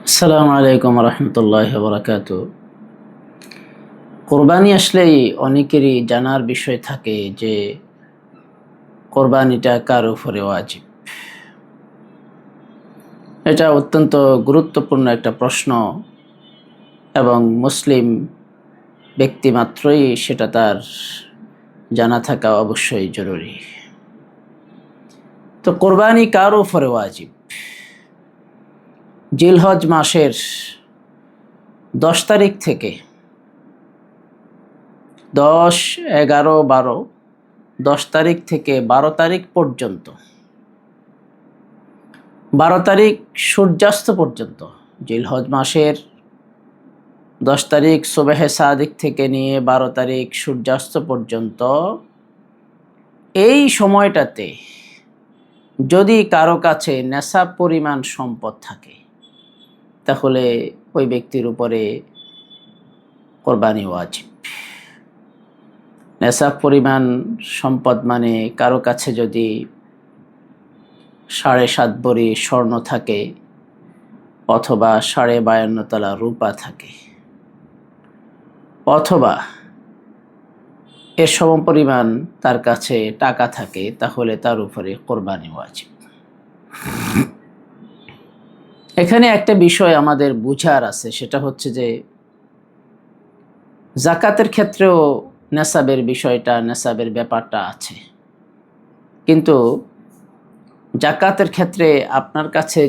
আসসালামু আলাইকুম রহমতুল্লাহ বরকাত। কোরবানি আসলেই অনেকেরই জানার বিষয় থাকে যে কোরবানিটা কার উপরে ওয়াজিব। এটা অত্যন্ত গুরুত্বপূর্ণ একটা প্রশ্ন এবং মুসলিম ব্যক্তি মাত্রই সেটা তার জানা থাকা অবশ্যই জরুরি। তো কোরবানি কার উপরে ওয়াজিব? জিলহজ মাসের 10 তারিখ থেকে 10, 11, 12, 10 তারিখ থেকে 12 তারিখ পর্যন্ত, 12 তারিখ সূর্যাস্ত পর্যন্ত, জিলহজ মাসের 10 তারিখ সুবহে সাদিক থেকে নিয়ে 12 তারিখ সূর্যাস্ত পর্যন্ত এই সময়টাতে যদি কারো কাছে নেশাব পরিমাণ সম্পদ থাকে তাহলে ওই ব্যক্তির উপরে কোরবানি ওয়াজিব। নেশাব পরিমাণ সম্পদ মানে কারো কাছে যদি 7.5 ভরি স্বর্ণ থাকে অথবা 52.5 তোলা রূপা থাকে অথবা এর সমপরিমাণ তার কাছে টাকা থাকে তাহলে তার উপরে কোরবানি ওয়াজিব। এখানে একটা বিষয় আমাদের বুঝার আছে, সেটা হচ্ছে যে জাকাতের ক্ষেত্রেও নেশাবের ব্যাপারটা আছে, কিন্তু জাকাতের ক্ষেত্রে আপনার কাছে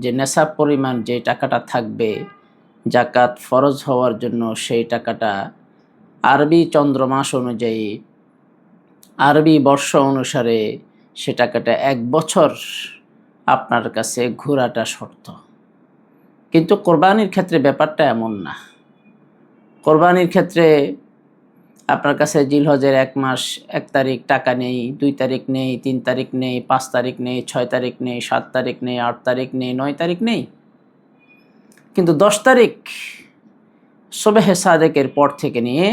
যে নেশাব পরিমাণ যে টাকাটা থাকবে জাকাত ফরজ হওয়ার জন্য, সেই টাকাটা আরবি চন্দ্রমাস অনুযায়ী, আরবি বর্ষ অনুসারে সে টাকাটা 1 বছর আপনার কাছে ঘোরাটা শর্ত। কিন্তু কোরবানির ক্ষেত্রে ব্যাপারটা এমন না। কোরবানির ক্ষেত্রে আপনার কাছে জিলহজের 1 মাস 1 তারিখ টাকা নেই, 2 তারিখ নেই, 3 তারিখ নেই, 5 তারিখ নেই, 6 তারিখ নেই, 7 তারিখ নেই, 8 তারিখ নেই, 9 তারিখ নেই, কিন্তু 10 তারিখ সুবহে সাদেকের পর থেকে নিয়ে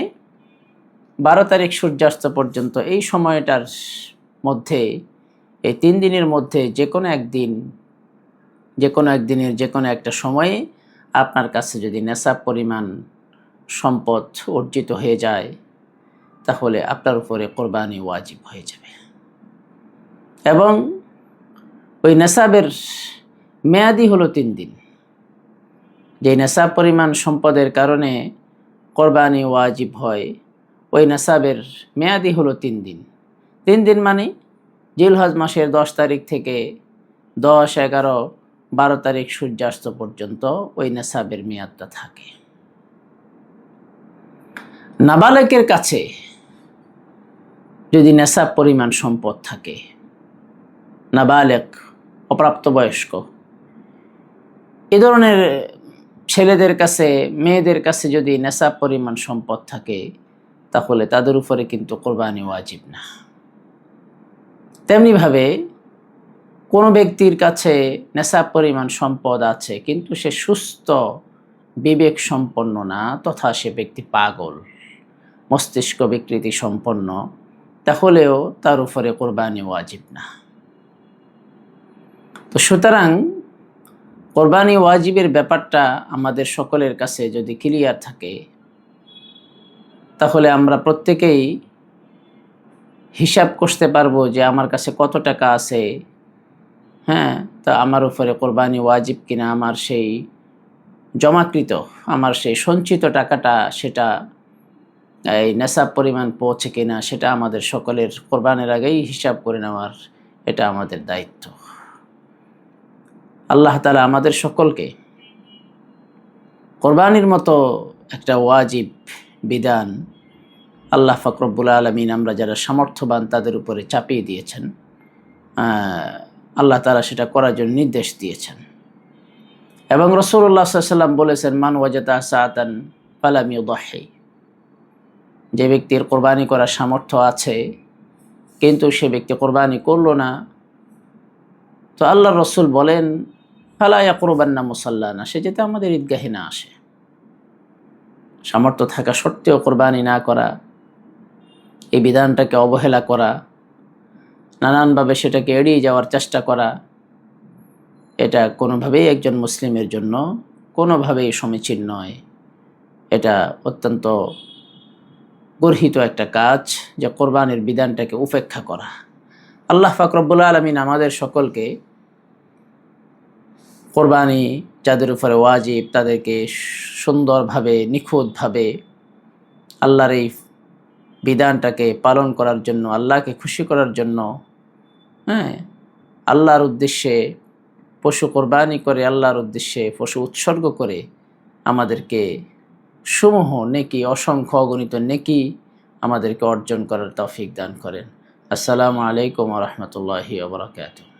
12 তারিখ সূর্যাস্ত পর্যন্ত এই সময়টার মধ্যে, এই 3 দিনের মধ্যে যে কোনো একদিনের যে কোনো একটা সময়ে আপনার কাছে যদি নেশাব পরিমাণ সম্পদ অর্জিত হয়ে যায় তাহলে আপনার উপরে কোরবানি ওয়াজিব হয়ে যাবে। এবং ওই নেশাবের মেয়াদি হলো 3 দিন। যে নেশাব পরিমাণ সম্পদের কারণে কোরবানি ওয়াজিব হয়, ওই নেশাবের মেয়াদি হলো 3 দিন। 3 দিন মানে জিলহজ মাসের 10 তারিখ থেকে 10, 11, 12 তারিখ সূর্যাস্ত পর্যন্ত ওই নেশাবের মেয়াদটা থাকে। নাবালেকের কাছে যদি নেশাব পরিমাণ সম্পদ থাকে, নাবালেক অপ্রাপ্তবয়স্ক এ ধরনের ছেলেদের কাছে, মেয়েদের কাছে যদি নেশাব পরিমাণ সম্পদ থাকে তাহলে তাদের উপরে কিন্তু কোরবানি ওয়াজিব না। তেমনিভাবে কোনো ব্যক্তির কাছে নেশাব পরিমাণ সম্পদ আছে কিন্তু সে সুস্থ, বিবেক সম্পন্ন না, তথা সে ব্যক্তি পাগল, মস্তিষ্ক বিকৃতি সম্পন্ন, তাহলেও তার উপরে কোরবানি ওয়াজিব না। তো সুতরাং কোরবানি ওয়াজিবের ব্যাপারটা আমাদের সকলের কাছে যদি ক্লিয়ার থাকে তাহলে আমরা প্রত্যেকেই হিসাব করতে পারবো যে আমার কাছে কত টাকা আছে, হ্যাঁ, তা আমার উপরে কোরবানি ওয়াজিব কিনা, আমার সেই জমাকৃত, আমার সেই সঞ্চিত টাকাটা সেটা এই নেশাব পরিমাণ পৌঁছে কিনা, সেটা আমাদের সকলের কোরবানির আগেই হিসাব করে নেওয়ার এটা আমাদের দায়িত্ব। আল্লাহ তাআলা আমাদের সকলকে কোরবানির মতো একটা ওয়াজিব বিধান আল্লাহ পাক রব্বুল আলামিন আমরা যারা সামর্থ্যবান তাদের উপরে চাপিয়ে দিয়েছেন। আল্লাহ তাআলা সেটা করার জন্য নির্দেশ দিয়েছেন এবং রাসূলুল্লাহ সাল্লাল্লাহু আলাইহি ওয়াসাল্লাম বলেছেন, মান ওয়াজাদা সাআতান ফালাম ইউদাহি। যে ব্যক্তির কোরবানি করার সামর্থ্য আছে কিন্তু সে ব্যক্তি কোরবানি করলো না, তো আল্লাহর রাসূল বলেন, ফালা ইয়াকরুবান্না মুসাল্লানা, সে যাতে আমাদের ঈদগাহে না আসে। সামর্থ্য থাকা সত্ত্বেও কোরবানি না করা, এই বিধানটাকে অবহেলা করা, নানানভাবে সেটাকে এড়িয়ে যাওয়ার চেষ্টা করা, এটা কোনোভাবেই একজন মুসলিমের জন্য কোনোভাবেই সমীচীন নয়। এটা অত্যন্ত গর্হিত একটা কাজ, যে কোরবানির বিধানটাকে উপেক্ষা করা। আল্লাহ পাক রব্বুল আলামিন আমাদের সকলকে কোরবানি যাদের উপরে ওয়াজিব তাদেরকে সুন্দরভাবে, নিখুঁতভাবে আল্লাহর এই বিধানটাকে পালন করার জন্য, আল্লাহকে খুশি করার জন্য, হ্যাঁ, আল্লাহর উদ্দেশ্যে পশু কোরবানি করে, আল্লাহর উদ্দেশ্যে পশু উৎসর্গ করে আমাদেরকে সমূহ নেকি, অসংখ্য অগণিত নেকি আমাদেরকে অর্জন করার তৌফিক দান করেন। আসসালামু আলাইকুম ওয়া রাহমাতুল্লাহি ওয়া বারাকাতুহু।